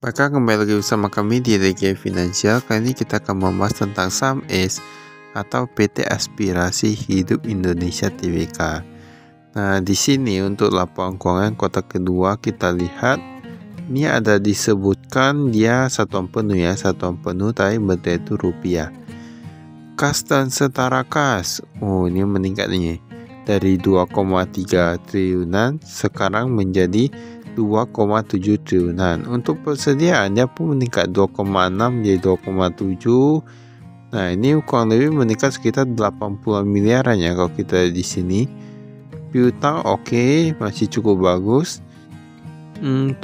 Maka kembali lagi bersama kami di Regia Finansial. Kali ini kita akan membahas tentang saham S atau PT Aspirasi Hidup Indonesia Tbk. Nah, di sini untuk laporan keuangan kuartal kedua kita lihat ini ada disebutkan dia satuan penuh tapi bentuknya itu rupiah. Kas dan setara kas, ini meningkat nih dari 2,3 triliunan sekarang menjadi 2,7 triliunan. Untuk persediaan dia pun meningkat 2,6 jadi 2,7. Nah, ini kurang lebih meningkat sekitar 80 miliaran ya kalau kita di sini. Piutang oke, masih cukup bagus.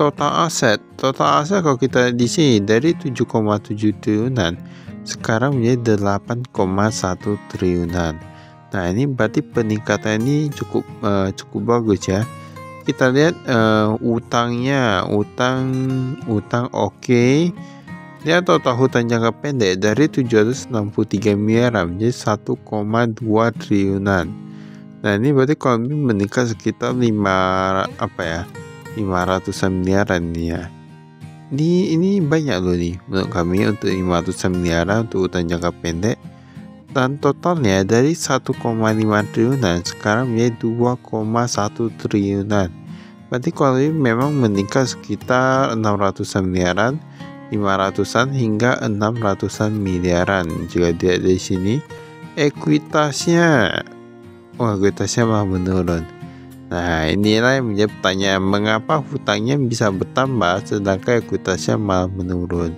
Total aset kalau kita di sini dari 7,7 triliunan sekarang menjadi 8,1 triliunan. Nah, ini berarti peningkatan ini cukup bagus ya. Kita lihat utang oke. Dia total hutang jangka pendek dari 763 miliar menjadi 1,2 triliunan. Nah, ini berarti kalau meningkat sekitar 500-an miliaran ya. Ini banyak loh nih menurut kami untuk 500-an miliaran untuk hutang jangka pendek. Dan totalnya dari 1,5 triliunan sekarang menjadi 2,1 triliunan. Berarti kalau ini memang meningkat sekitar 600-an miliaran, 500-an hingga 600-an miliaran. Jika dilihat dari sini, ekuitasnya malah menurun. Nah, inilah yang menjadi pertanyaan, mengapa hutangnya bisa bertambah sedangkan ekuitasnya malah menurun.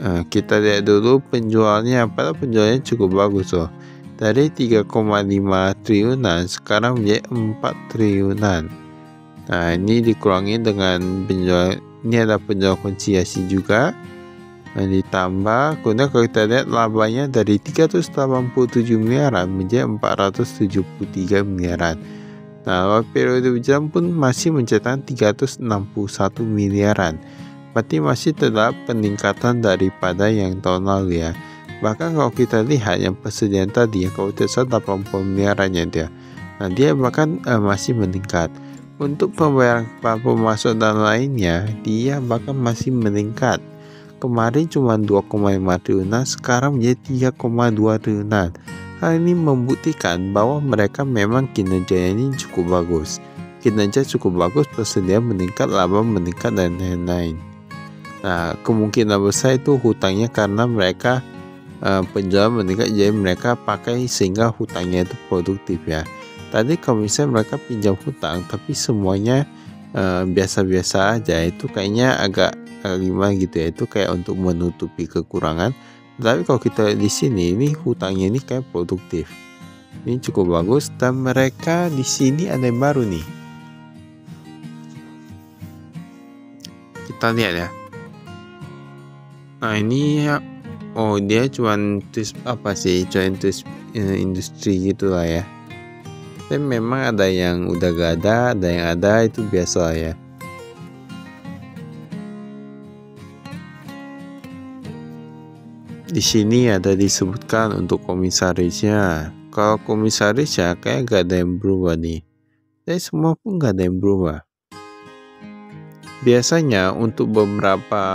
Kita lihat dulu penjualnya, padahal penjualnya cukup bagus loh. Dari 3,5 triliunan sekarang menjadi 4 triliunan. Nah, ini dikurangi dengan penjual, ini ada penjual konsinyasi juga. Nah, ditambah, kemudian kalau kita lihat labanya dari 387 miliaran menjadi 473 miliaran. Nah, periode berjalan pun masih mencetak 361 miliaran. Berarti masih terdapat peningkatan daripada yang tahun lalu ya. Bahkan kalau kita lihat yang persediaan tadi ya, kalau tidak salah 80 miliarannya dia. Nah, dia bahkan masih meningkat. Untuk pembayaran kepala pemasok dan lainnya, dia bahkan masih meningkat. Kemarin cuma 2,5 triliunan, sekarang menjadi 3,2 triliunan. Hal ini membuktikan bahwa mereka memang kinerjanya ini cukup bagus. Kinerja cukup bagus, persediaan meningkat, laba meningkat, dan lain-lain. Nah, kemungkinan besar itu hutangnya karena mereka penjualan meningkat, jadi mereka pakai sehingga hutangnya itu produktif ya. Tadi kalau misalnya mereka pinjam hutang tapi semuanya biasa-biasa aja, itu kayaknya agak gimana gitu ya, itu kayak untuk menutupi kekurangan. Tapi kalau kita di sini, ini hutangnya ini kayak produktif. Ini cukup bagus dan mereka di sini ada yang baru nih. Kita lihat ya. Nah, ini dia cuman industri gitulah ya. Tapi memang ada yang udah gak ada yang ada, itu biasa lah ya. Di sini ada disebutkan untuk komisarisnya. Kalau komisarisnya kayak gak ada yang berubah nih. Tapi semua pun gak ada yang berubah. Biasanya untuk beberapa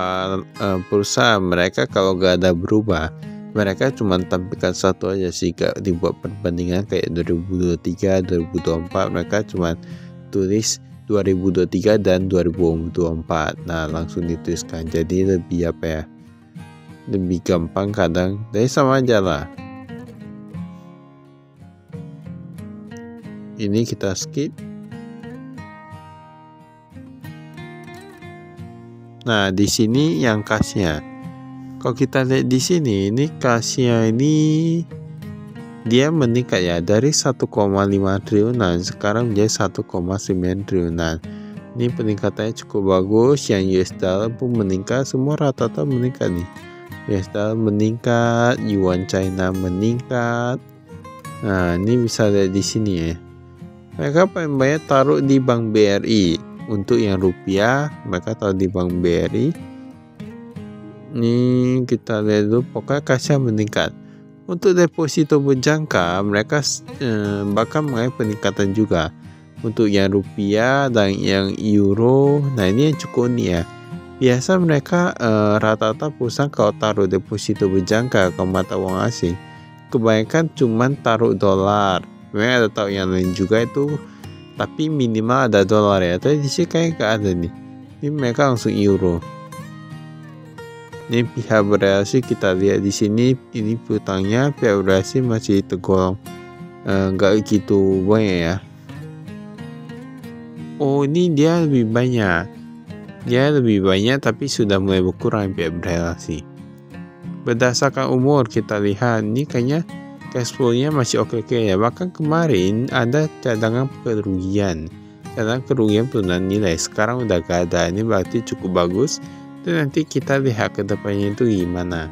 perusahaan mereka kalau gak ada berubah, mereka cuma tampilkan satu aja sih, gak dibuat perbandingan kayak 2023, 2024, mereka cuma tulis 2023 dan 2024. Nah, langsung dituliskan, jadi lebih lebih gampang kadang, tapi sama aja lah. Ini kita skip. Nah, di sini yang kasnya. Kalau kita lihat di sini, ini kasnya ini dia meningkat ya dari 1,5 triliunan sekarang menjadi 1,9 triliunan. Ini peningkatannya cukup bagus. Yang US dollar pun meningkat, semua rata-rata meningkat nih. US dollar meningkat, yuan China meningkat. Nah, ini bisa lihat di sini ya. Mereka paling banyak taruh di Bank BRI. Untuk yang rupiah, mereka taruh di Bank BRI. Ini kita lihat dulu, pokoknya kasnya meningkat. Untuk deposito berjangka, mereka bahkan mengalami peningkatan juga. Untuk yang rupiah dan yang euro, nah ini yang cukup unik ya. Biasa mereka rata-rata perusahaan kalau taruh deposito berjangka ke mata uang asing, kebanyakan cuman taruh dolar. Memang ada tahu yang lain juga itu, tapi minimal ada dolar ya. Tapi di sini kayak gak ada nih. Ini mereka langsung euro. Ini pihak berreaksi kita lihat di sini, ini piutangnya pihak berreaksi masih tergolong nggak gitu banyak ya. Oh, ini dia lebih banyak. Dia lebih banyak tapi sudah mulai berkurang pihak berreaksi. Berdasarkan umur kita lihat ini kayaknya cash flow-nya masih oke-oke ya. Bahkan kemarin ada cadangan kerugian. Cadangan kerugian penurunan nilai sekarang udah gak ada. Ini berarti cukup bagus. Dan nanti kita lihat ke depannya itu gimana.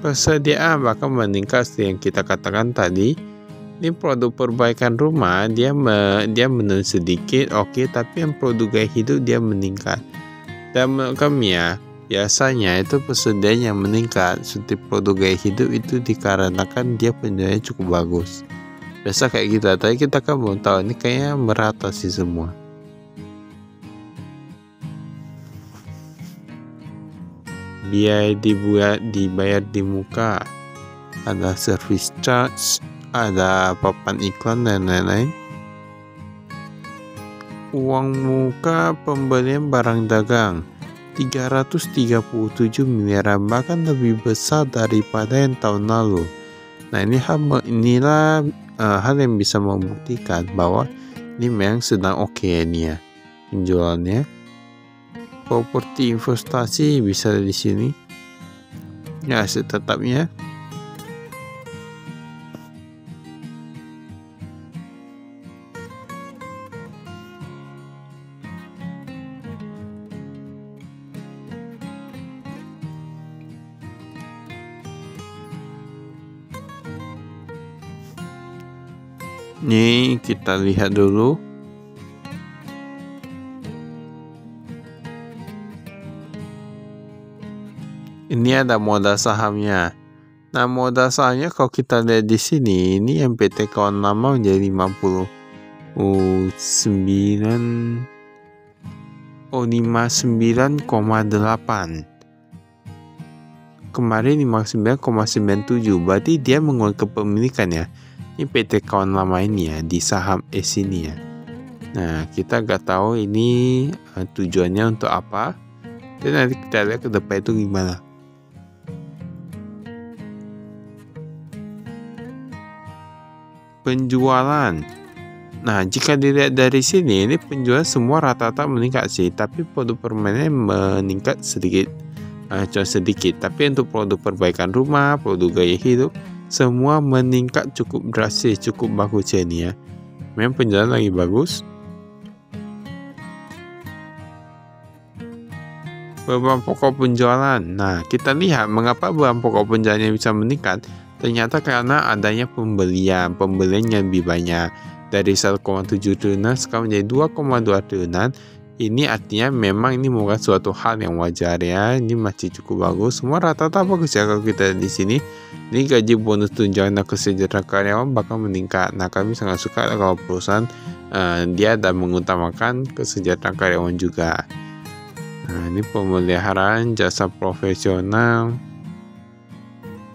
Persediaan bahkan meningkat seperti yang kita katakan tadi. Ini produk perbaikan rumah dia menurun sedikit, oke, tapi yang produk gaya hidup dia meningkat. Dan menurut kami ya, biasanya itu persediaan yang meningkat seperti produk gaya hidup itu dikarenakan dia penjualannya cukup bagus. Biasa kayak gitu, tapi kita kan belum tahu, ini kayaknya merata sih semua. Biaya dibayar di muka, ada service charge, ada papan iklan dan lain-lain. Uang muka pembelian barang dagang 337 miliaran, bahkan lebih besar daripada yang tahun lalu. Nah, inilah hal yang bisa membuktikan bahwa ini memang sedang oke ini ya penjualannya. Properti investasi bisa di sini. Ya, aset tetapnya. Nih kita lihat dulu. Ini ada modal sahamnya. Nah, modal sahamnya kalau kita lihat di sini, ini yang PT kawan lama menjadi 59,8. Kemarin 59,97. Berarti dia mengurangi kepemilikannya. Ini PT kawan lama ini ya, di saham S ini ya. Nah, kita nggak tahu ini tujuannya untuk apa. Dan nanti kita lihat ke depan itu gimana. Penjualan. Nah, jika dilihat dari sini, ini penjualan semua rata-rata meningkat sih, tapi produk permainan meningkat sedikit, cuma sedikit. Tapi untuk produk perbaikan rumah, produk gaya hidup, semua meningkat cukup drastis, cukup bagus ya ini ya. Memang penjualan lagi bagus. Beban pokok penjualan. Nah, kita lihat mengapa beban pokok penjualannya bisa meningkat. Ternyata karena adanya pembelian yang lebih banyak. Dari 1,7 triliunan sekarang menjadi 2,2 triliunan. Ini artinya memang ini bukan suatu hal yang wajar ya. Ini masih cukup bagus. Semua rata-rata bagus ya kalau kita di sini. Ini gaji bonus tunjangan dan kesejahteraan karyawan bahkan meningkat. Nah, kami sangat suka kalau perusahaan dia ada mengutamakan kesejahteraan karyawan juga. Nah, ini pemeliharaan jasa profesional.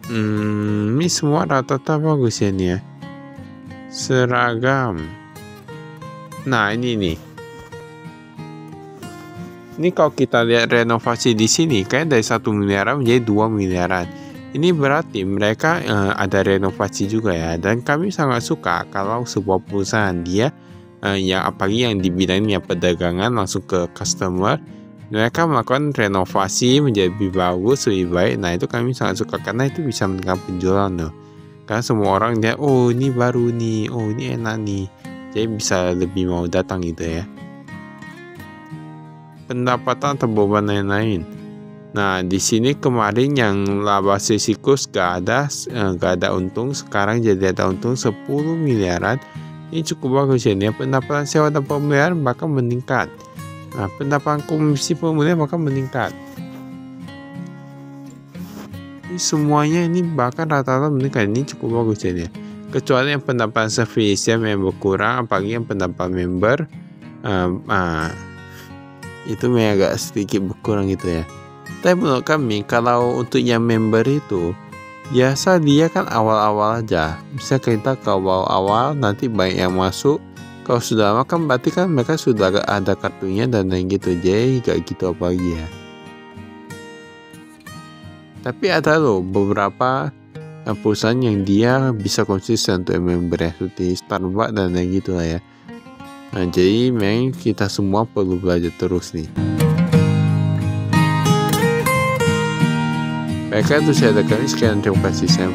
Ini semua rata-rata bagus ya nih ya. Seragam. Nah, ini nih. Ini kalau kita lihat renovasi di sini kayak dari 1 miliaran menjadi 2 miliaran. Ini berarti mereka ada renovasi juga ya. Dan kami sangat suka kalau sebuah perusahaan dia yang apalagi yang di bidangnya perdagangan langsung ke customer, mereka melakukan renovasi menjadi lebih bagus, lebih baik. Nah, itu kami sangat suka karena itu bisa meningkatkan penjualan loh. Karena semua orang dia, oh ini baru nih, oh ini enak nih. Jadi bisa lebih mau datang gitu ya. Pendapatan atau beban lain-lain. Nah, di sini kemarin yang laba siklus gak ada untung, sekarang jadi ada untung 10 miliaran. Ini cukup bagus ya. Pendapatan sewa dan pemeliharaan bahkan meningkat. Nah, pendapatan komisi pemeliharaan bahkan meningkat. Ini semuanya ini bahkan rata-rata meningkat. Ini cukup bagus ya. Kecuali yang pendapatan service yang berkurang, apalagi yang pendapatan member. itu memang agak sedikit berkurang gitu ya. Tapi menurut kami kalau untuk yang member itu biasa dia kan awal-awal aja. Bisa kita ke awal-awal nanti banyak yang masuk. Kalau sudah lama kan berarti kan mereka sudah ada kartunya dan lain gitu. Jadi gak gitu apa lagi ya. Tapi ada loh beberapa perusahaan yang dia bisa konsisten untuk member ya, seperti Starbucks dan lain gitu lah ya. Nah, jadi memang kita semua perlu belajar terus nih. Baiklah, itu saya ada kali. Sekian, terima kasih. Saya